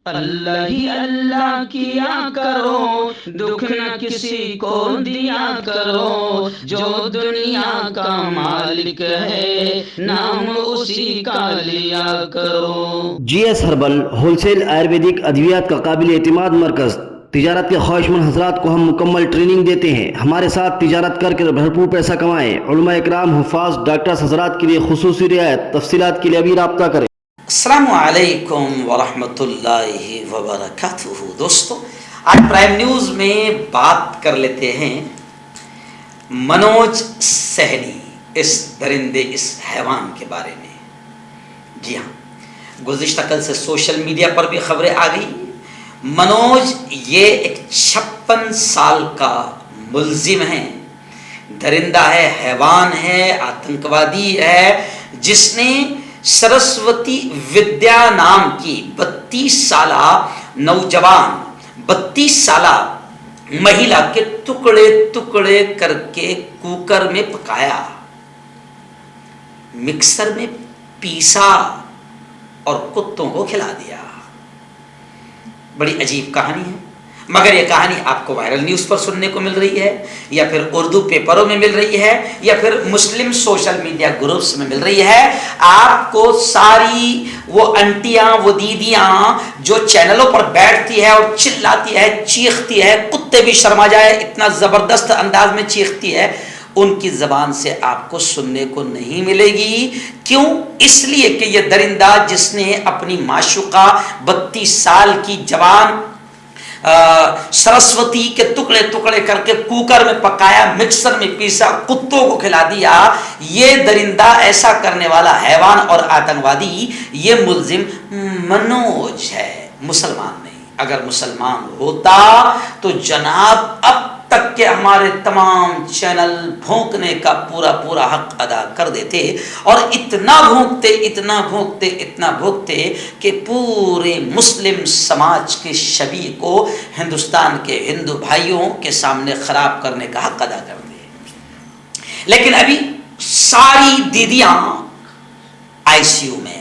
اللہ ہی اللہ کیا کرو، دکھ نہ کسی کو دیا کرو، جو دنیا کا مالک ہے نام اسی کا لیا کرو۔ G S herbal wholesale Ayurvedic ادویات کا قابل اعتماد مرکز۔ تجارت کے خواہشمند حضرات کو ہم مکمل ٹریننگ دیتے ہیں۔ ہمارے ساتھ تجارت کر کے بھرپور پیسہ کمائیں۔ علماء اکرام، حفاظ، ڈاکٹرز حضرات کے لیے خصوصی رعایت۔ تفصیلات کے لیے ابھی رابطہ کریں۔ السلام علیکم ورحمۃ اللہ وبرکاتہ۔ دوستو، آج پرائم نیوز میں بات کر لیتے ہیں منوج سہنی، اس درندے، اس حیوان کے بارے میں۔ جی ہاں، گزشتہ کل سے سوشل میڈیا پر بھی خبریں آ گئی۔ منوج یہ ایک 56 سال کا ملزم ہے، درندہ ہے، حیوان ہے، آتنکوادی ہے، جس نے سرسوتی ودیا نام کی 32 سالہ نوجوان، 32 سالہ مہیلا کے ٹکڑے ٹکڑے کر کے کوکر میں پکایا، مکسر میں پیسا اور کتوں کو کھلا دیا۔ بڑی عجیب کہانی ہے، مگر یہ کہانی آپ کو وائرل نیوز پر سننے کو مل رہی ہے، یا پھر اردو پیپروں میں مل رہی ہے، یا پھر مسلم سوشل میڈیا گروپس میں مل رہی ہے۔ آپ کو ساری وہ انٹیاں، وہ دیدیاں جو چینلوں پر بیٹھتی ہے اور چلاتی ہے، چیختی ہے، کتے بھی شرما جائے اتنا زبردست انداز میں چیختی ہے، ان کی زبان سے آپ کو سننے کو نہیں ملے گی۔ کیوں؟ اس لیے کہ یہ درندہ جس نے اپنی معشوقہ 32 سال کی جوان سرسوتی کے ٹکڑے ٹکڑے کر کے کوکر میں پکایا، مکسر میں پیسا، کتوں کو کھلا دیا، یہ درندہ، ایسا کرنے والا حیوان اور آتنکوادی یہ ملزم منوج ہے، مسلمان نہیں۔ اگر مسلمان ہوتا تو جناب اب تک کہ ہمارے تمام چینل بھونکنے کا پورا پورا حق ادا کر دیتے، اور اتنا بھونکتے اتنا بھونکتے اتنا بھونکتے کہ پورے مسلم سماج کے شبیہ کو ہندوستان کے ہندو بھائیوں کے سامنے خراب کرنے کا حق ادا کر دے۔ لیکن ابھی ساری دیدیاں آئی سی یو میں،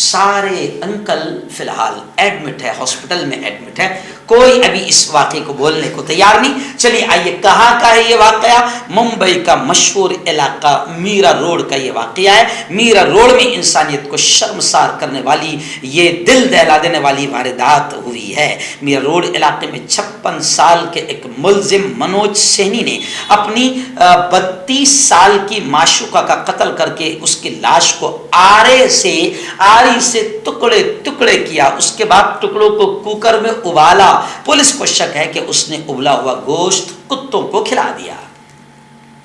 سارے انکل فی الحال ایڈمٹ ہے، ہاسپٹل میں ایڈمٹ ہے، کوئی ابھی اس واقعے کو بولنے کو تیار نہیں۔ چلیے آئیے، کہاں کا ہے یہ واقعہ؟ ممبئی کا مشہور علاقہ میرا روڈ کا یہ واقعہ ہے۔ میرا روڈ میں انسانیت کو شرمسار کرنے والی، یہ دل دہلا دینے والی واردات ہوئی ہے۔ میرا روڈ علاقے میں 56 سال کے ایک ملزم منوج سہنی نے اپنی 32 سال کی معشوقہ کا قتل کر کے اس کی لاش کو آری سے ٹکڑے ٹکڑے کیا، اس کے بعد ٹکڑوں کو کوکر میں ابالا۔ پولیس کو شک ہے کہ اس نے ابلا ہوا گوشت کتوں کو کھلا دیا۔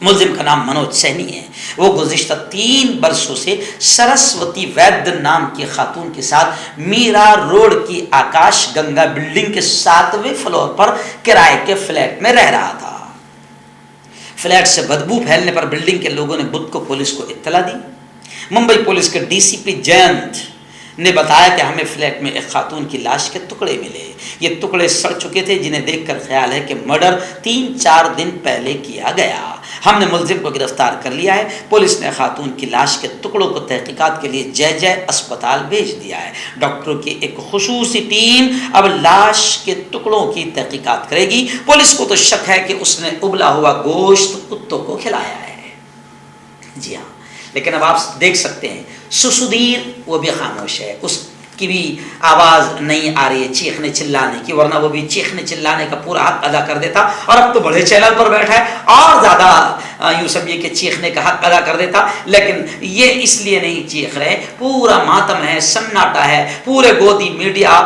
ملزم کا نام منوج سہنی ہے۔ وہ گزشتہ 3 برسوں سے سرسوتی وید نام کی خاتون کے ساتھ میرا روڈ کی آکاش گنگا بلڈنگ کے 7ویں فلور پر کرائے کے فلیٹ میں رہ رہا تھا۔ فلیٹ سے بدبو پھیلنے پر بلڈنگ کے لوگوں نے بدھ کو پولیس کو اطلاع دی۔ ممبئی پولیس کے ڈی سی پی جینت نے بتایا کہ ہمیں فلیٹ میں ایک خاتون کی لاش کے ٹکڑے ملے۔ یہ ٹکڑے سڑ چکے تھے، جنہیں دیکھ کر خیال ہے کہ مرڈر 3-4 دن پہلے کیا گیا۔ ہم نے ملزم کو گرفتار کر لیا ہے۔ پولیس نے خاتون کی لاش کے ٹکڑوں کو تحقیقات کے لیے جے اسپتال بھیج دیا ہے۔ ڈاکٹروں کی ایک خصوصی ٹیم اب لاش کے ٹکڑوں کی تحقیقات کرے گی۔ پولیس کو تو شک ہے کہ اس نے ابلا ہوا گوشت کتوں کو کھلایا ہے۔ جی ہاں، لیکن اب آپ دیکھ سکتے ہیں سسودیر وہ بھی خاموش ہے، اس کی بھی آواز نہیں آ رہی ہے چیخنے چلانے کی، ورنہ وہ بھی چیخنے چلانے کا پورا حق ادا کر دیتا، اور اب تو بڑے چینل پر بیٹھا ہے اور زیادہ یوں سمجھیے کہ چیخنے کا حق ادا کر دیتا۔ لیکن یہ اس لیے نہیں چیخ رہے، پورا ماتم ہے، سناٹا ہے، پورے گودی میڈیا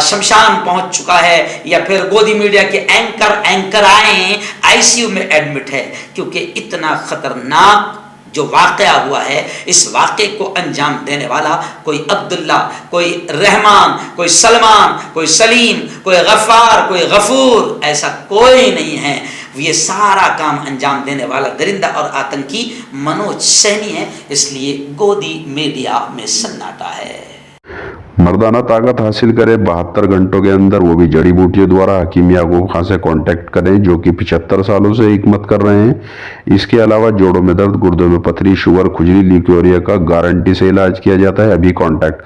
شمشان پہنچ چکا ہے، یا پھر گودی میڈیا کے اینکر آئے آئی سی یو میں ایڈمٹ ہے، کیونکہ اتنا خطرناک جو واقعہ ہوا ہے، اس واقعے کو انجام دینے والا کوئی عبداللہ، کوئی رحمان، کوئی سلمان، کوئی سلیم، کوئی غفار، کوئی غفور، ایسا کوئی نہیں ہے۔ یہ سارا کام انجام دینے والا درندہ اور آتنکی منوج سہنی ہے، اس لیے گودی میڈیا میں سناٹا ہے۔ مردانہ طاقت حاصل کرے 72 گھنٹوں کے اندر، وہ بھی جڑی بوٹیوں دوارا، حکیم یعقوب خان سے کانٹیکٹ کریں جو کہ 75 سالوں سے حکمت کر رہے ہیں۔ اس کے علاوہ جوڑوں میں درد، گردوں میں پتھری، شوگر، کھجلی، لیکوریا کا گارنٹی سے علاج کیا جاتا ہے۔ ابھی کانٹیکٹ